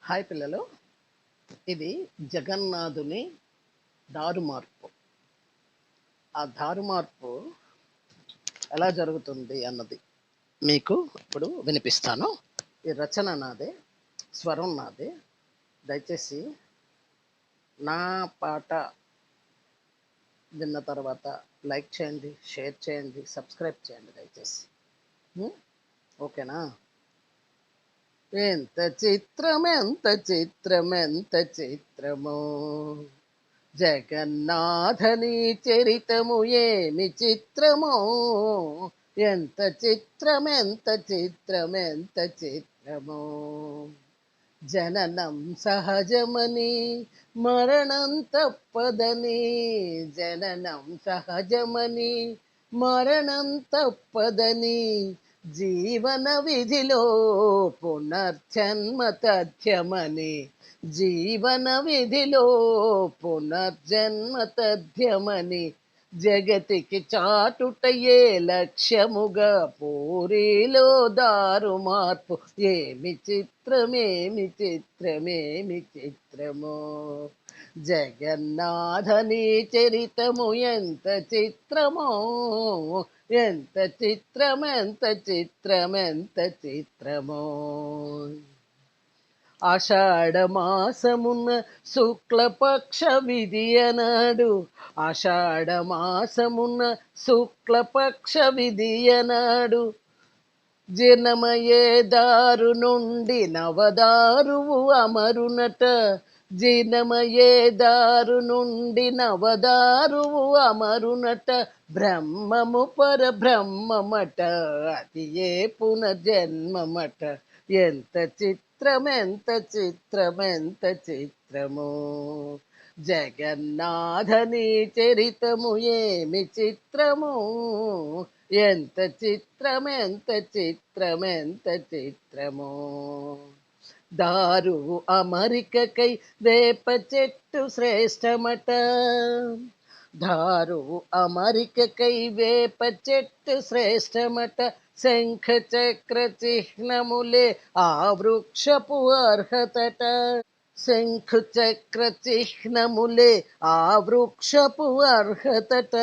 Hi పిల్లలు, ఇది జగన్నాథుని దారుమార్పు. ఆ దారుమార్పు ఎలా జరుగుతుంది అన్నది మీకు ఇప్పుడు వినిపిస్తాను. ఈ రచన నాదే, స్వరం నాదే. దయచేసి నా పాట విన్న తర్వాత లైక్ చేయండి, షేర్ చేయండి, సబ్స్క్రైబ్ చేయండి దయచేసి. ఓకేనా? ఎంత చిత్రం, ఎంత చిత్రం, ఎంత చిత్రమో జగన్నాథని చరితము ఏమి చిత్రమో. ఎంత చిత్రం, ఎంత చిత్రం, ఎంత చిత్రమో. జననం సహజమని మరణం తప్పదని, జననం సహజమని మరణం తప్పదని, జీవన విధిలో పునర్జన్మ తథ్యమని, జీవన విధిలో పునర్జన్మ తథ్యమని, జగతికి చాటుటయే లక్ష్యముగా పూరిలో దారు మార్పు. ఏమి చిత్రమేమి చిత్రమేమి చిత్రమో. జగన్నాథని చరితము ఎంత చిత్రమో, ఎంత చిత్రం, ఎంత చిత్రం, ఎంత చిత్రమో. ఆషాఢమాసమున శుక్లపక్ష విధియనాడు, ఆషాఢమాసమున శుక్లపక్ష విధియనాడు, జీర్ణమయ్యే దారు నుండి నవదారువు అమరునట, జీర్ణమయ్యే దారు నుండి నవదారువు అమరునట, బ్రహ్మము పరబ్రహ్మమట, అది ఏ పునర్జన్మమట. ఎంత చిత్రం, ఎంత చిత్రం, ఎంత చిత్రమో. జగన్నాథని చరితము ఏమి చిత్రము. ఎంత చిత్రం, ఎంత చిత్రం, ఎంత చిత్రమో. దారువు అమరికకై వేప చెట్టు శ్రేష్టమట, దారువు అమరికకై వేప చెట్టు శ్రేష్టమట, శంఖ చక్ర చిహ్నములే ఆ వృక్షపు అర్హతట, శంఖు చక్ర చిహ్నములే ఆ వృక్షపు అర్హతట,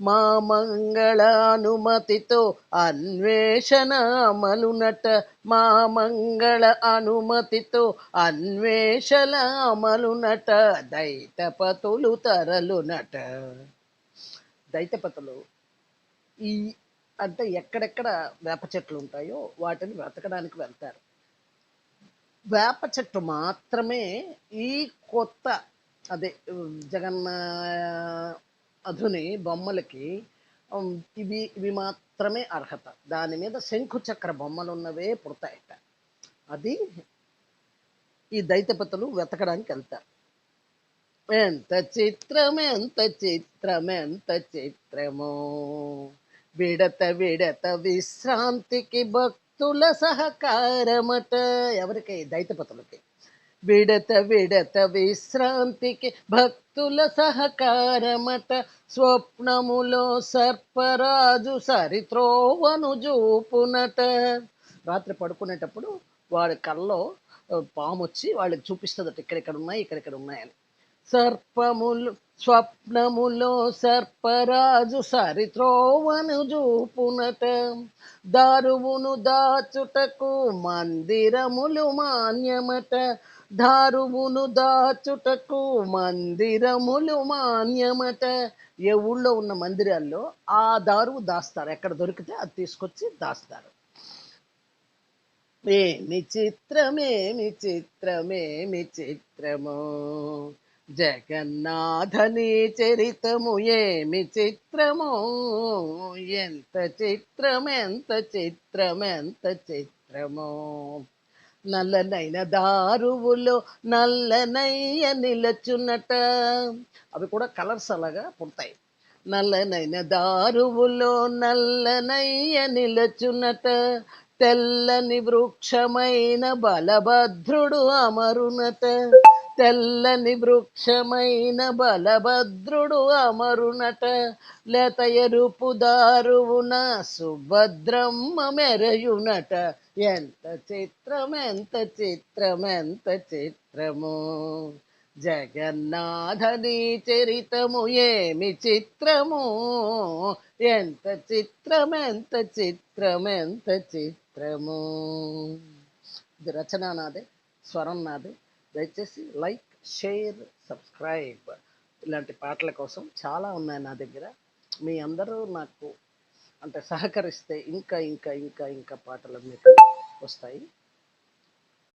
మా మంగళ అనుమతితో అన్వేషణ అమలునట, మా మంగళ అనుమతితో అన్వేషణ అమలునట, దైతపతులు తరలునట. దైతపతులు ఈ అంటే ఎక్కడెక్కడ వేప చెట్లు ఉంటాయో వాటిని వెతకడానికి వెళ్తారు. వేప చెట్టు మాత్రమే ఈ కొత్త అదే జగన్నాథుని బొమ్మలకి ఇవి మాత్రమే అర్హత. దాని మీద శంఖు చక్ర బొమ్మలు ఉన్నవే పుడతాయట. అది ఈ దైత్యపతులు వెతకడానికి వెళ్తారు. ఎంత చిత్రం, ఎంత చిత్రం, ఎంత చిత్రమో. విడత విడత విశ్రాంతికి భక్తుల సహకారమట. ఎవరికి? దైత్యపతులకి. విడత విడత విశ్రాంతికి భక్తుల సహకారమట, స్వప్నములో సర్పరాజు సరిత్రోవను చూపునట. రాత్రి పడుకునేటప్పుడు వాడి కల్లో పాము వచ్చి వాళ్ళకి చూపిస్తుందట, ఇక్కడెక్కడ ఉన్నాయి, ఇక్కడెక్కడ ఉన్నాయని. సర్పములు స్వప్నములో సర్పరాజు సరిత్రోవను చూపునట, దారువును దాచుటకు మందిరములు మాన్యమట, దారువును దాచుటకు మందిరములు మాన్యమట. ఏ ఊళ్ళో ఉన్న మందిరాల్లో ఆ దారువు దాస్తారు, ఎక్కడ దొరికితే అది తీసుకొచ్చి దాస్తారు. ఏమి చిత్రమేమి చిత్రమేమి చిత్రమో. జగన్నాథని చరితము ఏమి చిత్రమో. ఎంత చిత్రం, ఎంత చిత్రం, ఎంత చిత్రమో. నల్లనైన దారువులో నల్లనయ్య నిలచున్నట. అవి కూడా కలర్స్ అలాగా పుడతాయి. నల్లనైన దారువులో నల్లనయ్య నిలచున్నట, తెల్లని వృక్షమైన బలభద్రుడు అమరునట, తెల్లని వృక్షమైన బలభద్రుడు అమరునట, లేత ఎరుపు దారువున సుభద్రమ్మ మెరయునట. ఎంత చిత్రం, ఎంత చిత్రం, ఎంత చిత్రము! జగన్నాథని చరితము ఏమి చిత్రము! ఎంత చిత్రం, ఎంత చిత్రం, ఎంత చిత్రము! ఇది రచన నాదే, స్వరం నాదే. దయచేసి లైక్, షేర్, సబ్స్క్రైబ్. ఇలాంటి పాటల కోసం చాలా ఉన్నాయి నా దగ్గర. మీ అందరూ నాకు అంటే సహకరిస్తే ఇంకా ఇంకా ఇంకా ఇంకా పాటలు మీకు వస్తాయి.